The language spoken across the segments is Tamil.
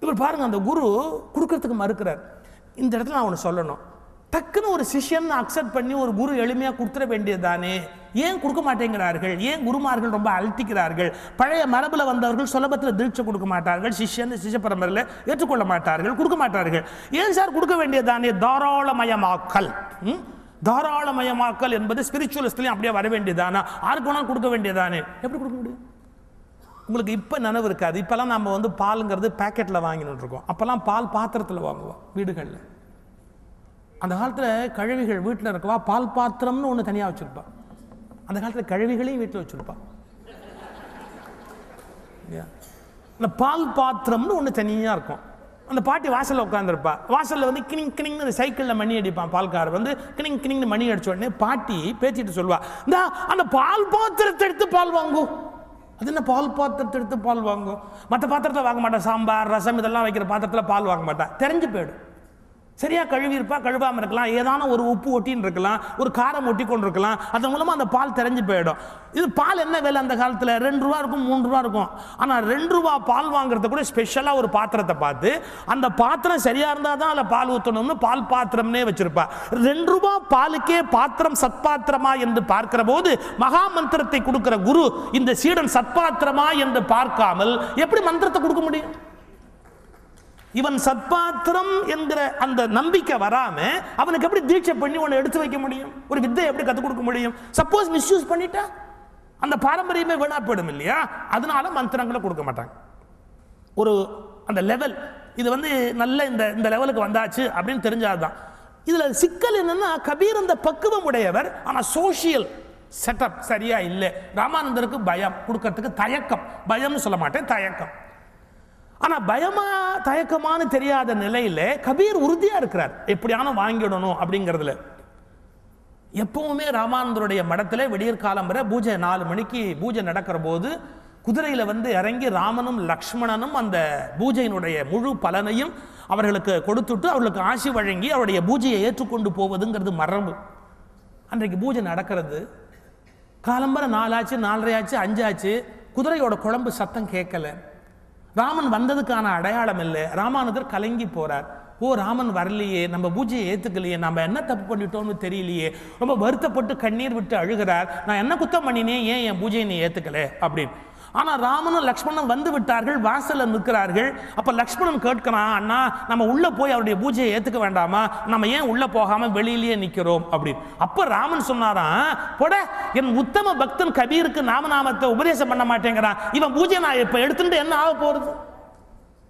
இப்போ பாருங்க, அந்த குரு கொடுக்கறதுக்கு மறுக்கிறார். இந்த இடத்துல நான் ஒன்று சொல்லணும். டக்குன்னு ஒரு சிஷ்யன் அக்செப்ட் பண்ணி ஒரு குரு எளிமையாக கொடுத்துட வேண்டியது தானே, ஏன் கொடுக்க மாட்டேங்கிறார்கள்? ஏன் குருமார்கள் ரொம்ப அழட்டிக்கிறார்கள்? பழைய மரபில் வந்தவர்கள் சுலபத்தில் தீட்சை கொடுக்க மாட்டார்கள், சிஷ்ய பரம்பரையில் ஏற்றுக்கொள்ள மாட்டார்கள், கொடுக்க மாட்டார்கள். ஏன் சார் கொடுக்க வேண்டியது தானே? தாராளமயமாக்கல். தாராளமயமாக்கல் என்பது ஸ்பிரிச்சுவலிஸ்ட்லையும் அப்படியே வர வேண்டியதானா? யாருக்கு வேணாலும் கொடுக்க வேண்டியதானே? எப்படி கொடுக்க முடியும்? உங்களுக்கு இப்போ நினைவு இருக்காது. இப்போல்லாம் நம்ம வந்து பாலுங்கிறது பேக்கெட்டில் வாங்கிட்டு இருக்கோம். அப்போல்லாம் பால் பாத்திரத்தில் வாங்குவோம் வீடுகளில். அந்த காலத்தில் கழுவிகள் வீட்டில் இருக்கவா பால் பாத்திரம்னு ஒன்று தனியாக வச்சுருப்பா. அந்த காலத்தில் கழுவிகளையும் வீட்டில் வச்சுருப்பா. அந்த பால் பாத்திரம்னு ஒன்று தனியாக இருக்கும். அந்த பாட்டி வாசலில் உட்காந்துருப்பா. வாசலில் வந்து கிணிங் கிணிங்னு சைக்கிளில் மணி அடிப்பான் பால்கார். வந்து கிணிங் கிணிங்னு மணி அடிச்ச உடனே பாட்டி பேச்சிட்டு சொல்லுவா, இந்த அந்த பால் பாத்திரத்தை எடுத்து பால் வாங்கும். அது என்ன பால் பாத்திரத்தை எடுத்து பால் வாங்கும்? மற்ற பாத்திரத்தில் வாங்க மாட்டேன். சாம்பார் ரசம் இதெல்லாம் வைக்கிற பாத்திரத்தில் பால் வாங்க மாட்டேன். தெரிஞ்சு போயிடும். சரியா கழுவி இருப்பா, கழுவாமல் இருக்கலாம், ஏதான ஒரு உப்பு ஒட்டின்னு இருக்கலாம், ஒரு காரம் ஒட்டி கொண்டு இருக்கலாம். அதன் மூலமாக அந்த பால் தெரிஞ்சு போயிடும். இது பால் என்ன விலை அந்த காலத்தில்? 2 ரூபா இருக்கும், 3 ரூபா இருக்கும். ஆனால் 2 ரூபா பால் வாங்குறத கூட ஸ்பெஷலாக ஒரு பாத்திரத்தை பார்த்து, அந்த பாத்திரம் சரியா இருந்தால் தான் அதில் பால் ஊற்றணும்னு பால் பாத்திரம்னே வச்சிருப்பா. 2 ரூபா பாலுக்கே பாத்திரம் சத்பாத்திரமா என்று பார்க்கிற போது மகா மந்திரத்தை கொடுக்கிற குரு இந்த சீடன் சத்பாத்திரமா என்று பார்க்காமல் எப்படி மந்திரத்தை கொடுக்க முடியும்? இவன் சத்பாத்திரம் என்கிற அந்த நம்பிக்கை வராம அவனுக்கு எப்படி தீட்சை பண்ணி உன்னை எடுத்து வைக்க முடியும்? ஒரு வித்தை எப்படி கற்றுக் கொடுக்க முடியும்? சப்போஸ் மிஸ்யூஸ் பண்ணிட்டா அந்த பாரம்பரியமே வீணா போயிடும் இல்லையா? அதனால மந்திரங்களை கொடுக்க மாட்டாங்க. ஒரு அந்த லெவல் இது வந்து நல்ல இந்த லெவலுக்கு வந்தாச்சு அப்படின்னு தெரிஞ்சாதான். இதுல சிக்கல் என்னன்னா, கபீர் அந்த பக்குவம் உடையவர், ஆனா சோசியல் செட்டப் சரியா இல்லை. ராமானந்தருக்கு பயம் கொடுக்கறதுக்கு தயக்கம். பயம்னு சொல்ல மாட்டேன், தயக்கம். ஆனா பயமா தயக்கமானு தெரியாத நிலையில கபீர் உறுதியா இருக்கிறார், எப்படியான வாங்கிடணும் அப்படிங்கிறதுல. எப்பவுமே ராமானந்தருடைய மடத்துல விடியற் காலம் வரை பூஜை 4 மணிக்கு பூஜை நடக்கிற போது குதிரையில வந்து இறங்கி ராமனும் லக்ஷ்மணனும் அந்த பூஜையினுடைய முழு பலனையும் அவர்களுக்கு கொடுத்துட்டு அவர்களுக்கு ஆசி வழங்கி அவருடைய பூஜையை ஏற்றுக்கொண்டு போவதுங்கிறது மரபு. அன்றைக்கு பூஜை நடக்கிறது. காலம்பரை 4 ஆச்சு, 4:30 ஆச்சு, 5 ஆச்சு. குதிரையோட குழம்பு சத்தம் கேட்கல. ராமன் வந்ததுக்கான அடையாளம் இல்லை. ராமானந்தர் கலங்கி போறார். ஓ, ராமன் வரலையே, நம்ம பூஜையை ஏத்துக்கலையே, நம்ம என்ன தப்பு பண்ணிட்டோம்னு தெரியலையே. ரொம்ப வருத்தப்பட்டு கண்ணீர் விட்டு அழுகிறார். நான் என்ன குத்தம் பண்ணினேன், ஏன் என் பூஜையை நீ ஏத்துக்கல அப்படின்னு. ஆனா ராமனும் லக்ஷ்மணனும் வந்து விட்டார்கள், வாசல்ல நிற்கிறார்கள். அப்ப லக்ஷ்மணன் கேட்கிறான், அண்ணா நம்ம உள்ள போய் அவருடைய பூஜையை ஏத்துக்க வேண்டாமா, நம்ம ஏன் உள்ள போகாம வெளியிலேயே நிக்கிறோம் அப்படின்னு. அப்ப ராமன் சொன்னாராம், போட, என் உத்தம பக்தன் கபீருக்கு நாமநாமத்தை உபதேசம் பண்ண மாட்டேங்கிறான், இவன் பூஜை நான் இப்ப எடுத்துட்டு என்ன ஆக போறது?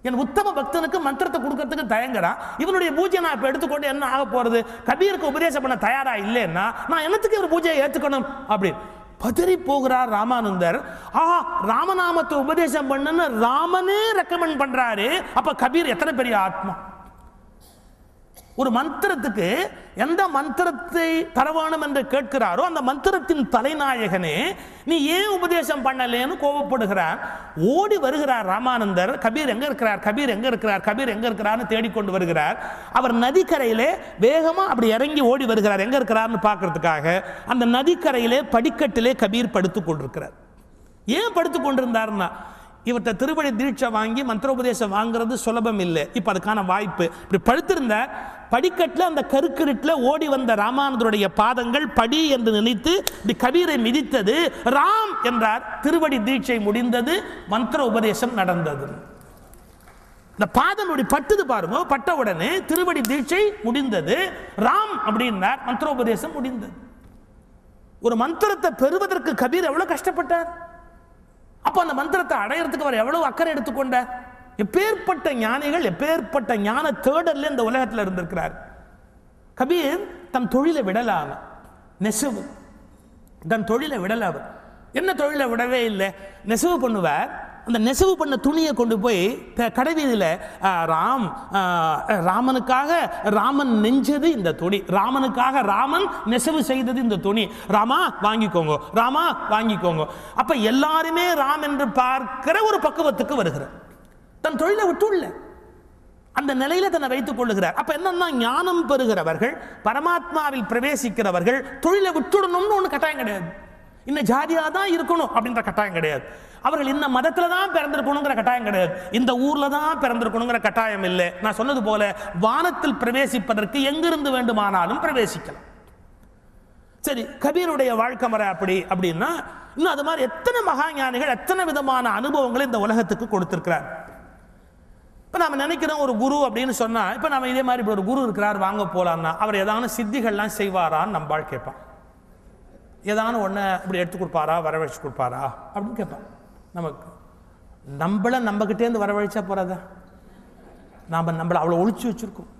என் உத்தம பக்தனுக்கு மந்திரத்தை கொடுக்கறதுக்கு தயங்குறான், இவனுடைய பூஜை நான் இப்ப எடுத்துக்கொண்டு என்ன ஆக போறது? கபீருக்கு உபதேசம் பண்ண தயாரா இல்லைன்னா நான் என்னத்துக்கு இவர் பூஜையை ஏத்துக்கணும் அப்படின்னு பதறி போகிறார் ராமானந்தர். ஆஹா, ராமநாமத்தை உபதேசம் பண்ணுன்னு ராமனே ரெக்கமெண்ட் பண்றாரு. அப்ப கபீர் எத்தனை பெரிய ஆத்மா! ஒரு மந்திரத்துக்கு எந்த மந்திரத்தை தரவானும் என்று கேட்கிறாரோ அந்த மந்திரத்தின் தலைநாயகனே நீ ஏன் உபதேசம் பண்ணலேன்னு கோபப்படுகிறார். ஓடி வருகிறார் ராமானந்தர். கபீர் எங்க இருக்கிறார், கபீர் எங்க இருக்கிறார், கபீர் எங்க இருக்கிறார்னு தேடிக்கொண்டு வருகிறார். அவர் நதிக்கரையிலே வேகமா அப்படி இறங்கி ஓடி வருகிறார், எங்க இருக்கிறார்னு பார்க்கறதுக்காக. அந்த நதிக்கரையிலே படிக்கட்டிலே கபீர் படுத்துக் கொண்டிருக்கிறார். ஏன் படுத்துக் கொண்டிருந்தார்னா, இவற்றை திருவடி தீட்சை வாங்கி மந்திரோபதேசம் வாங்குறது சுலபம் இல்லை. இப்போ அதுக்கான வாய்ப்பு. இப்படி படுத்திருந்த படிக்கட்டில் அந்த கருக்கிருட்டில் ஓடி வந்த ராமானந்தருடைய பாதங்கள் படி என்று நினைத்து இப்படி கபீரை மிதித்தது. ராம் என்றார். திருவடி தீட்சை முடிந்தது, மந்திர உபதேசம் நடந்தது. இந்த பாதம் இப்படி பட்டுது பாருங்க. பட்ட உடனே திருவடி தீட்சை முடிந்தது, ராம் அப்படின்னார், மந்திரோபதேசம் முடிந்தது. ஒரு மந்திரத்தை பெறுவதற்கு கபீர் எவ்வளவு கஷ்டப்பட்டார். அப்ப அந்த மந்திரத்தை அடையறதுக்கு அவர் எவ்வளவு அக்கறை எடுத்துக்கொண்டார். எப்பேற்பட்ட ஞானிகள், எப்பேற்பட்ட ஞான தேடல்ல இந்த உலகத்தில் இருந்திருக்கிறார். கபீர் தன் தொழிலை விடலாம, நெசவு தன் தொழிலை விடலாம. என்ன தொழிலை விடவே இல்லை, நெசவு பண்ணுவார். அந்த நெசவு பண்ண துணியை கொண்டு போய் கடைவீதியில் ராமனுக்காக ராமன் நெஞ்சது இந்த துணி, ராமனுக்காக ராமன் நெசவு செய்தது இந்த துணி, ராமா வாங்கிக்கோங்க, ராமா வாங்கிக்கோங்க. அப்ப எல்லாருமே ராம் என்று பார்க்கிற ஒரு பக்குவத்துக்கு வருகிறார். தன் தொழிலை விட்டுள்ள அந்த நிலையில தன்னை வைத்துக் கொள்ளுகிறார். அப்ப என்னன்னா, ஞானம் பெறுகிறவர்கள், பரமாத்மாவில் பிரவேசிக்கிறவர்கள் தொழிலை விட்டுடணும்னு ஒண்ணு கட்டாயம் கிடையாது. இன்னும் ஜாதியாக தான் இருக்கணும் அப்படின்ற கட்டாயம் கிடையாது. அவர்கள் இந்த மதத்தில் தான் பிறந்திருக்கணுங்கிற கட்டாயம் கிடையாது. இந்த ஊரில் தான் பிறந்திருக்கணுங்கிற கட்டாயம் இல்லை. நான் சொன்னது போல வானத்தில் பிரவேசிப்பதற்கு எங்கிருந்து வேண்டுமானாலும் பிரவேசிக்கலாம். சரி, கபீருடைய வாழ்க்கை முறை அப்படின்னா இன்னும் அது மாதிரி எத்தனை மகா ஞானிகள் எத்தனை விதமான அனுபவங்களை இந்த உலகத்துக்கு கொடுத்திருக்கிறார். இப்போ நம்ம நினைக்கிறோம் ஒரு குரு அப்படின்னு சொன்னால், இப்போ நம்ம இதே மாதிரி இப்போ ஒரு குரு இருக்கிறார் வாங்க போகலான்னா அவர் ஏதான சித்திகள்லாம் செய்வாரான்னு நம்பாள் கேட்பான். ஏதான ஒன்று இப்படி எடுத்து கொடுப்பாரா, வரவழைச்சு கொடுப்பாரா அப்படின்னு கேட்பான். நமக்கு நம்மக்கிட்டேருந்து வரவழைச்சா போறாதா? நம்மளை அவ்வளோ ஒழிச்சு வச்சிருக்கோம்.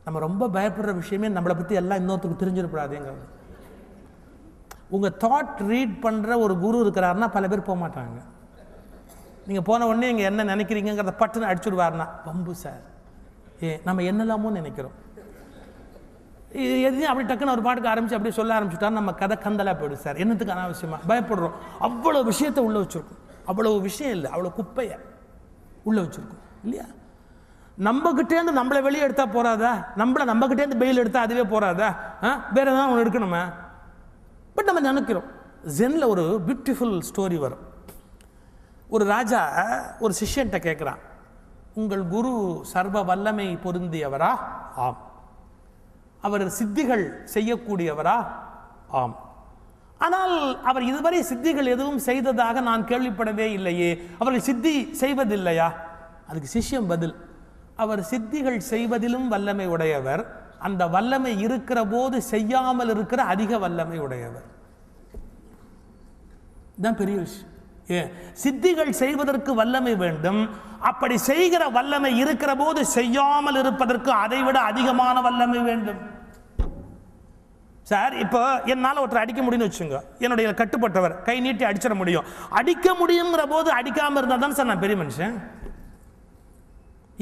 நம்ம ரொம்ப பயப்படுற விஷயமே நம்மளை பற்றி எல்லாம் இன்னொருத்துக்கு தெரிஞ்சிடக்கூடாதுங்கிறது. உங்கள் தாட் ரீட் பண்ணுற ஒரு குரு இருக்கிறாருன்னா பல பேர் போக மாட்டாங்க. நீங்கள் போன உடனே நீங்கள் என்ன நினைக்கிறீங்கிறத பட்டுன்னு அடிச்சுடுவாருன்னா பம்பு சார், நம்ம என்னெல்லாமோ நினைக்கிறோம். எதையும் அப்படி டக்குன்னு ஒரு பாட்டுக்கு ஆரம்பிச்சு அப்படியே சொல்ல ஆரம்பிச்சுட்டா நம்ம கதை கந்தலாக போயிடும் சார். என்னத்துக்கு அனாவசியமாக பயப்படுறோம்? அவ்வளோ விஷயத்தை உள்ளே வச்சுருக்கோம். அவ்வளோ விஷயம் இல்லை, அவ்வளோ குப்பையை உள்ளே வச்சுருக்கோம் இல்லையா? நம்மகிட்டேருந்து நம்மளை வெளியே எடுத்தால் போறாதா? நம்மகிட்டேருந்து பெயில் எடுத்தால் அதுவே போறாதா? வேற ஏதாவது ஒன்று எடுக்கணுமா? பட் நம்ம நினைக்கிறோம். ஜென்ல ஒரு பியூட்டிஃபுல் ஸ்டோரி வரும். ஒரு ராஜா ஒரு சிஷ்யன்ட்ட கேட்குறான், உங்கள் குரு சர்வ வல்லமை பொருந்தியவரா? ஆம். அவர் சித்திகள் செய்யக்கூடியவரா? ஆம். ஆனால் அவர் இதுவரை சித்திகள் எதுவும் செய்ததாக நான் கேள்விப்படவே இல்லையே, அவர்கள் சித்தி செய்வதில்லையா? அதுக்கு சிஷ்யம் பதில், அவர் சித்திகள் செய்வதிலும் வல்லமை உடையவர், அந்த வல்லமை இருக்கிற போது செய்யாமல் இருக்கிற அதிக வல்லமை உடையவர். தான் பெரிய விஷயம். சித்திகள் செய்வதற்கு வல்லமை வேண்டும், அப்படி செய்கிற வல்லமை இருக்கிற போது செய்யாமல் இருப்பதற்கு அதைவிட அதிகமான வல்லமை வேண்டும். சார், இப்போ என்னால் ஒருத்தர் அடிக்க முடியும்னு வச்சுங்க, என்னுடைய கட்டுப்பட்டவர் கை நீட்டி அடிச்சிட முடியும். அடிக்க முடியுங்கிற போது அடிக்காமல் இருந்தால் தான் சார் நான் பெரிய மனுஷன்.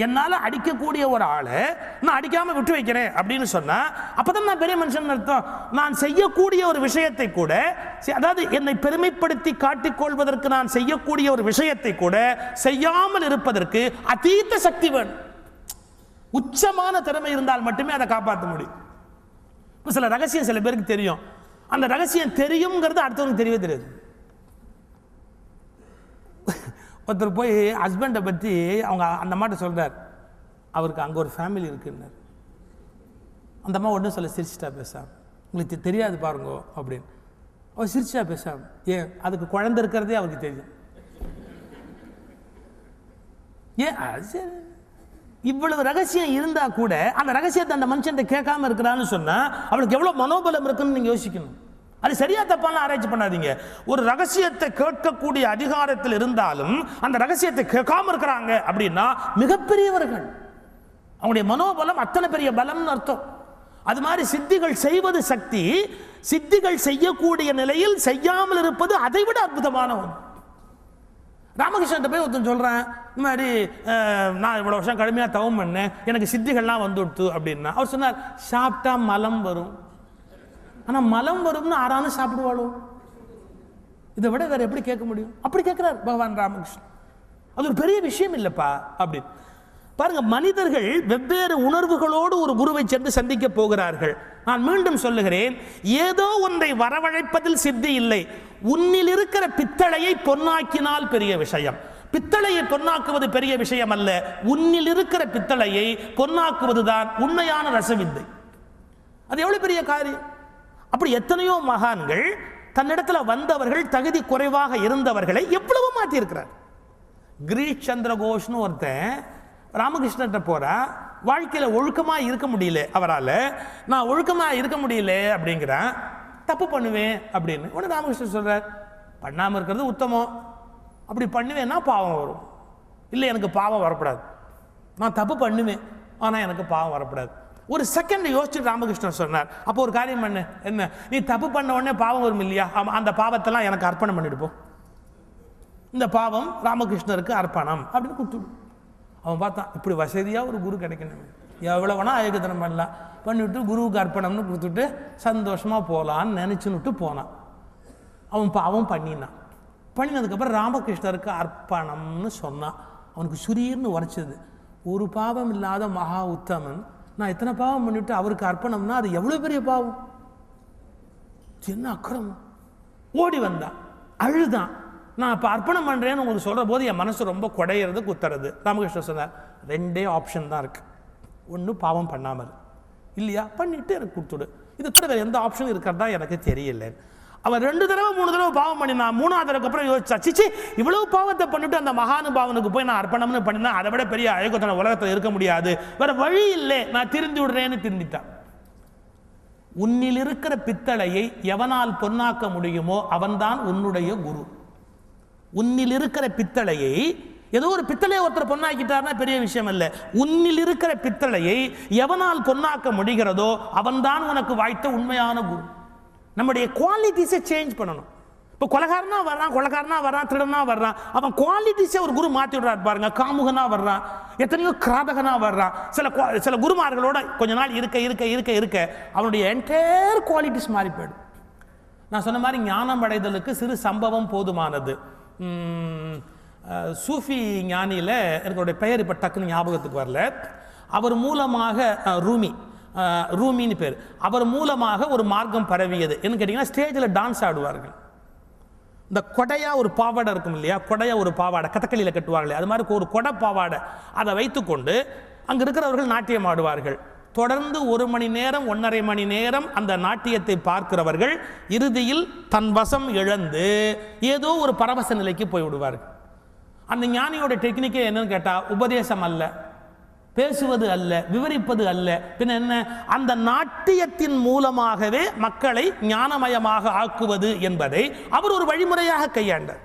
என்னால் அடிக்கக்கூடிய ஒரு ஆளை நான் அடிக்காமல் விட்டு வைக்கிறேன் அப்படின்னு சொன்னால் அப்போதான் நான் பெரிய மனுஷன் அர்த்தம். நான் செய்யக்கூடிய ஒரு விஷயத்தை கூட, அதாவது என்னை பெருமைப்படுத்தி காட்டிக்கொள்வதற்கு நான் செய்யக்கூடிய ஒரு விஷயத்தை கூட செய்யாமல் இருப்பதற்கு அதீத சக்தி வேணும். உச்சமான திறமை இருந்தால் மட்டுமே அதை காப்பாற்ற முடியும். இப்போ சில ரகசியம் சில பேருக்கு தெரியும். அந்த ரகசியம் தெரியுங்கிறது அடுத்தவங்களுக்கு தெரியவே தெரியாது. ஒருத்தர் போய் ஹஸ்பண்டை பற்றி அவங்க அந்த அம்மாட்ட சொல்கிறார், அவருக்கு அங்கே ஒரு ஃபேமிலி இருக்குன்னார். அந்த அம்மா ஒன்றும் சொல்ல சிரிச்சிட்டா பேசாம, உங்களுக்கு தெரியாது பாருங்க அப்படின்னு. அவர் சிரிச்சிட்டா பேசாம, ஏன் அதுக்கு குழந்தை இருக்கிறதே அவருக்கு தெரியும். ஏன் இவ்வளவு ரகசியம் இருந்தா கூட அந்த ரகசியத்தை அந்த மனுஷன் கேட்காம இருக்கிறான்னு சொன்னா அவளுக்கு எவ்வளவு மனோபலம் இருக்குன்னு நீங்க யோசிக்கணும். அது சரியா தப்பான ஆராய்ச்சி பண்ணாதீங்க. ஒரு ரகசியத்தை கேட்கக்கூடிய அதிகாரத்தில் இருந்தாலும் அந்த ரகசியத்தை கேட்காம இருக்கிறாங்க அப்படின்னா மிகப்பெரியவர்கள், அவங்களுடைய மனோபலம் அத்தனை பெரிய பலம்னு அர்த்தம். அது மாதிரி சித்திகள் செய்வது சக்தி, சித்திகள் செய்யக்கூடிய நிலையில் செய்யாமல் இருப்பது அதை விட அற்புதமான ஒன்று. ராமகிருஷ்ணன் போய் ஒருத்தன் சொல்றேன், இந்த மாதிரி நான் இவ்வளவு வருஷம் கடுமையா தவம் பண்ணேன், எனக்கு சித்திகள்லாம் வந்துடுத்து அப்படின்னா அவர் சொன்னார், சாப்பிட்டா மலம் வரும். ஆனா மலம் வரும்னு ஆறாலும் சாப்பிடுவாளோ? இதை விட வேற எப்படி கேட்க முடியும்? அப்படி கேட்கிறார் பகவான் ராமகிருஷ்ணன். அது ஒரு பெரிய விஷயம் இல்லப்பா அப்படின்னு பாருங்க. மனிதர்கள் வெவ்வேறு உணர்வுகளோடு ஒரு குருவை சென்று சந்திக்க போகிறார்கள். நான் மீண்டும் சொல்லுகிறேன், ஏதோ ஒன்றை வரவழைப்பதில் சித்தி இல்லை. உன்னில் இருக்கிற பித்தளையை பொன்னாக்கினால் பெரிய விஷயம். பித்தளையை பொன்னாக்குவது பெரிய விஷயம் அல்ல, உன்னில் இருக்கிற பித்தளையை பொன்னாக்குவதுதான் உண்மையான ரசவித்தை. அது எவ்வளவு பெரிய காரியம். அப்படி எத்தனையோ மகான்கள் தன்னிடத்தில் வந்தவர்கள் தகுதி குறைவாக இருந்தவர்களை எவ்வளவு மாற்றி இருக்கிறார். கிரீஷ் சந்திர கோஷ்னு ஒருத்தன் ராமகிருஷ்ணர்கிட்ட போறா, வாழ்க்கையில ஒழுக்கமா இருக்க முடியல அவரால், நான் ஒழுக்கமா இருக்க முடியல அப்படிங்கிறேன், தப்பு பண்ணுவேன் அப்படின்னு. உடனே ராமகிருஷ்ணன் சொல்றார், பண்ணாம இருக்கிறது உத்தமம், அப்படி பண்ணுவேன்னா பாவம் வரும். இல்லை எனக்கு பாவம் வரக்கூடாது, நான் தப்பு பண்ணுவேன் ஆனா எனக்கு பாவம் வரக்கூடாது. ஒரு செகண்ட் யோசிச்சு ராமகிருஷ்ணன் சொன்னார், அப்போ ஒரு காரியம் பண்ணு, என்ன நீ தப்பு பண்ண உடனே பாவம் வரும் இல்லையா, அந்த பாவத்தெல்லாம் எனக்கு அர்ப்பணம் பண்ணிடுப்போம், இந்த பாவம் ராமகிருஷ்ணருக்கு அர்ப்பணம் அப்படின்னு கொடுத்துடு. அவன் பார்த்தான், இப்படி வசதியாக ஒரு குரு கிடைக்கணும், எவ்வளோ வேணா அயோக்கியத்தனம் பண்ணலாம், பண்ணிவிட்டு குருவுக்கு அர்ப்பணம்னு கொடுத்துட்டு சந்தோஷமாக போகலான்னு நினச்சின்னுட்டு போனான். அவன் பண்ணினான். பண்ணினதுக்கப்புறம் ராமகிருஷ்ணருக்கு அர்ப்பணம்னு சொன்னான். அவனுக்கு சுரீர்னு உரைச்சது. ஒரு பாவம் இல்லாத மகா உத்தமன் நான் எத்தனை பாவம் பண்ணிவிட்டு அவருக்கு அர்ப்பணம்னா அது எவ்வளோ பெரிய பாவம், என்ன அக்கிரமம். ஓடி வந்தான், அழுதான். நான் இப்போ அர்ப்பணம் பண்ணுறேன்னு உங்களுக்கு சொல்கிற போது என் மனசு ரொம்ப குடையிறது குத்துறது. ராமகிருஷ்ணன் சொன்னார், 2 ஆப்ஷன் தான் இருக்குது. ஒன்று பாவம் பண்ணாமல், இல்லையா பண்ணிவிட்டு எனக்கு கொடுத்துடு. இது தவிர வேறு எந்த ஆப்ஷன் இருக்கிறதா எனக்கு தெரியல. அவன் 2 தடவை 3 தடவை பாவம் பண்ணினான். 3ஆவது தடவைக்கு அப்புறம் யோசிச்சா, சிச்சி இவ்வளவு பாவத்தை பண்ணிட்டு அந்த மகானுபாவனுக்கு போய் நான் அர்ப்பணம்னு பண்ணினா அதை விட பெரிய அயோக்கியத்தன உலகத்தில் இருக்க முடியாது, வேற வழி இல்லை, நான் திருந்தி விடுறேன்னு திருந்திட்டான். உன்னில் இருக்கிற பித்தளையை எவனால் பொன்னாக்க முடியுமோ அவன்தான் உன்னுடைய குரு. உன்னில் இருக்கிற பித்தளையை, ஏதோ ஒரு பித்தளையை ஒருத்தர் பொன்னாக்கிட்டார்னா பெரிய விஷயம் அல்ல. உன்னில் இருக்கிற பித்தளையை எவனால் பொன்னாக்க முடிகிறதோ அவன்தான் உனக்கு வாய்த்த உண்மையான குரு. நம்முடைய குவாலிட்டிஸை சேஞ்ச் பண்ணணும். இப்போ கொலகாரனா வர்றான், திருடனா வர்றான், அவன் குவாலிட்டிஸை ஒரு குரு மாற்றி விடுறாரு பாருங்க. காமுகனா வர்றான், எத்தனையோ கிராதகனா வர்றான். சில குருமார்களோட கொஞ்ச நாள் இருக்க அவனுடைய என்டையர் குவாலிட்டிஸ் மாறி போயிடும். நான் சொன்ன மாதிரி ஞானம் அடைதலுக்கு சிறு சம்பவம் போதுமானது. சூஃபி ஞானியில் என்னுடைய பெயர் இப்போ டக்குன்னு ஞாபகத்துக்கு வரல. அவர் மூலமாக ரூமின்னு பேர். அவர் மூலமாக ஒரு மார்க்கம் பரவியது. என்ன கேட்டிங்கன்னா, ஸ்டேஜில் டான்ஸ் ஆடுவார்கள். இந்த கொடையாக ஒரு பாவாடை இருக்கும் இல்லையா, கொடையாக ஒரு பாவாடை கதகளியில் கட்டுவார்களே, அது மாதிரி ஒரு கொடை பாவாடை அதை வைத்துக்கொண்டு அங்கே இருக்கிறவர்கள் நாட்டியம் ஆடுவார்கள். தொடர்ந்து 1 மணி நேரம் 1.5 மணி நேரம் அந்த நாட்டியத்தை பார்க்கிறவர்கள் இறுதியில் தன் வசம் இழந்து ஏதோ ஒரு பரவச நிலைக்கு போய் விடுவார்கள். அந்த ஞானியோட டெக்னிக்கே என்னன்னு கேட்டால், உபதேசம் அல்ல, பேசுவது அல்ல, விவரிப்பது அல்ல, பின்ன என்ன, அந்த நாட்டியத்தின் மூலமாகவே மக்களை ஞானமயமாக ஆக்குவது என்பதை அவர் ஒரு வழிமுறையாக கையாண்டார்.